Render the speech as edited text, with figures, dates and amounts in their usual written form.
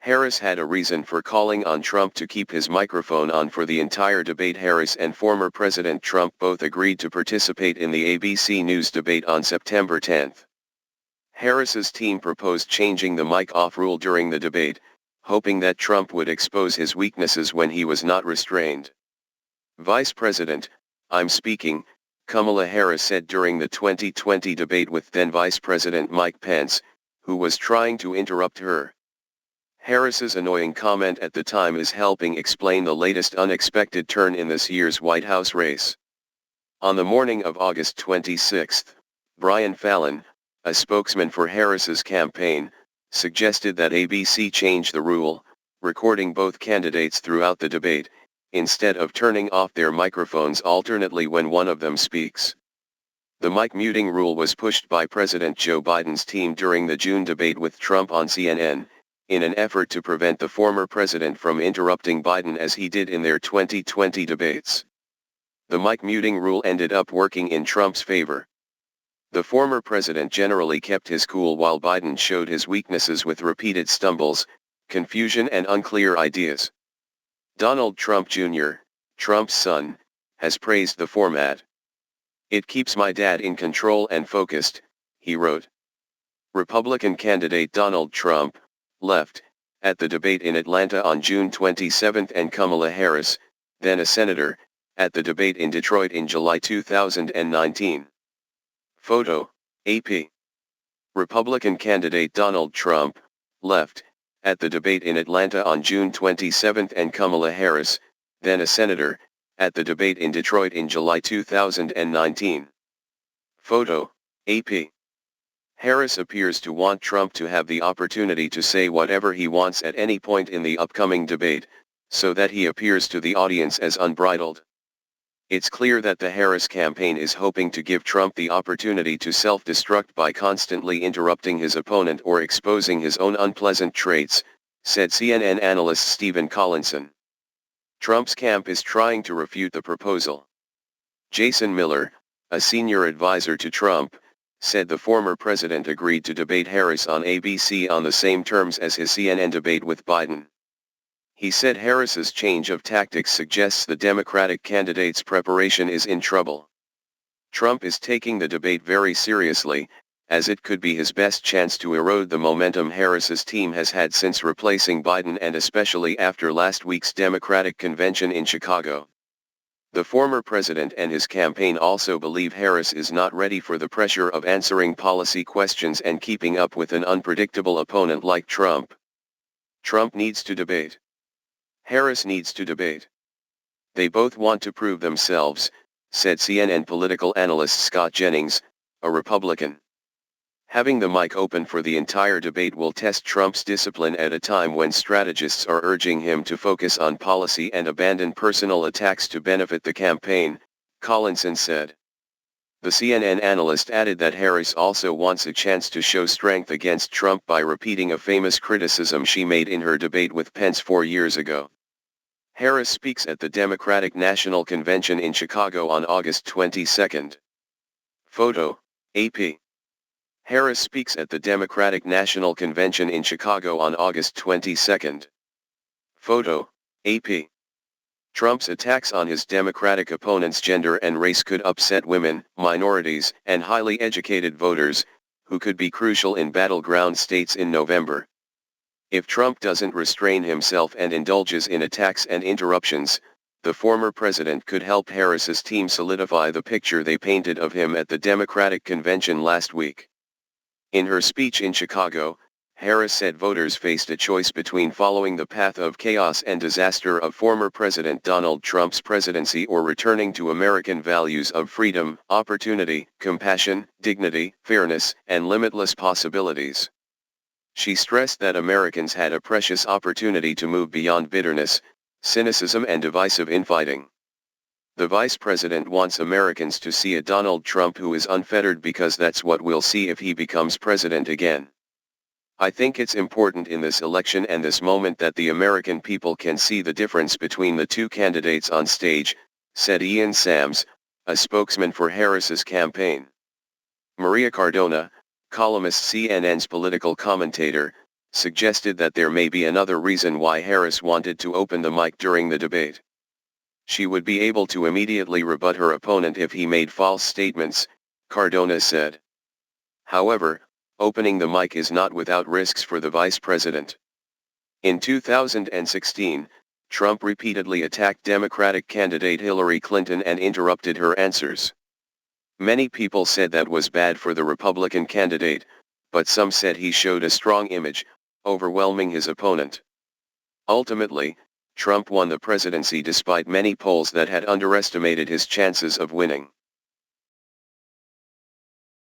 Harris had a reason for calling on Trump to keep his microphone on for the entire debate. Harris and former President Trump both agreed to participate in the ABC News debate on September 10. Harris's team proposed changing the mic off rule during the debate, hoping that Trump would expose his weaknesses when he was not restrained. Vice President, I'm speaking, Kamala Harris said during the 2020 debate with then Vice President Mike Pence, who was trying to interrupt her. Harris's annoying comment at the time is helping explain the latest unexpected turn in this year's White House race. On the morning of August 26, Fallon, a spokesman for Harris's campaign, suggested that ABC change the rule, recording both candidates throughout the debate, instead of turning off their microphones alternately when one of them speaks. The mic muting rule was pushed by President Joe Biden's team during the June debate with Trump on CNN, in an effort to prevent the former president from interrupting Biden as he did in their 2020 debates. The mic muting rule ended up working in Trump's favor. The former president generally kept his cool while Biden showed his weaknesses with repeated stumbles, confusion and unclear ideas. Donald Trump Jr., Trump's son, has praised the format. "It keeps my dad in control and focused," he wrote. Republican candidate Donald Trump, left, at the debate in Atlanta on June 27 and Kamala Harris, then a senator, at the debate in Detroit in July 2019. Photo, AP. Republican candidate Donald Trump, left, at the debate in Atlanta on June 27 and Kamala Harris, then a senator, at the debate in Detroit in July 2019. Photo, AP. Harris appears to want Trump to have the opportunity to say whatever he wants at any point in the upcoming debate, so that he appears to the audience as unbridled. It's clear that the Harris campaign is hoping to give Trump the opportunity to self-destruct by constantly interrupting his opponent or exposing his own unpleasant traits, said CNN analyst Stephen Collinson. Trump's camp is trying to refute the proposal. Jason Miller, a senior advisor to Trump, said the former president agreed to debate Harris on ABC on the same terms as his CNN debate with Biden. He said Harris's change of tactics suggests the Democratic candidate's preparation is in trouble. Trump is taking the debate very seriously, as it could be his best chance to erode the momentum Harris's team has had since replacing Biden and especially after last week's Democratic convention in Chicago. The former president and his campaign also believe Harris is not ready for the pressure of answering policy questions and keeping up with an unpredictable opponent like Trump. Trump needs to debate. Harris needs to debate. They both want to prove themselves, said CNN political analyst Scott Jennings, a Republican. Having the mic open for the entire debate will test Trump's discipline at a time when strategists are urging him to focus on policy and abandon personal attacks to benefit the campaign, Collinson said. The CNN analyst added that Harris also wants a chance to show strength against Trump by repeating a famous criticism she made in her debate with Pence 4 years ago. Harris speaks at the Democratic National Convention in Chicago on August 22. Photo, AP. Harris speaks at the Democratic National Convention in Chicago on August 22. Photo, AP. Trump's attacks on his Democratic opponent's gender and race could upset women, minorities, and highly educated voters, who could be crucial in battleground states in November. If Trump doesn't restrain himself and indulges in attacks and interruptions, the former president could help Harris's team solidify the picture they painted of him at the Democratic convention last week. In her speech in Chicago, Harris said voters faced a choice between following the path of chaos and disaster of former President Donald Trump's presidency or returning to American values of freedom, opportunity, compassion, dignity, fairness, and limitless possibilities. She stressed that Americans had a precious opportunity to move beyond bitterness, cynicism and divisive infighting. The vice president wants Americans to see a Donald Trump who is unfettered because that's what we'll see if he becomes president again. I think it's important in this election and this moment that the American people can see the difference between the two candidates on stage, said Ian Sams, a spokesman for Harris's campaign. Maria Cardona, columnist CNN's political commentator, suggested that there may be another reason why Harris wanted to open the mic during the debate. She would be able to immediately rebut her opponent if he made false statements, Cardona said. However, opening the mic is not without risks for the vice president. In 2016, Trump repeatedly attacked Democratic candidate Hillary Clinton and interrupted her answers. Many people said that was bad for the Republican candidate, but some said he showed a strong image, overwhelming his opponent. Ultimately, Trump won the presidency despite many polls that had underestimated his chances of winning.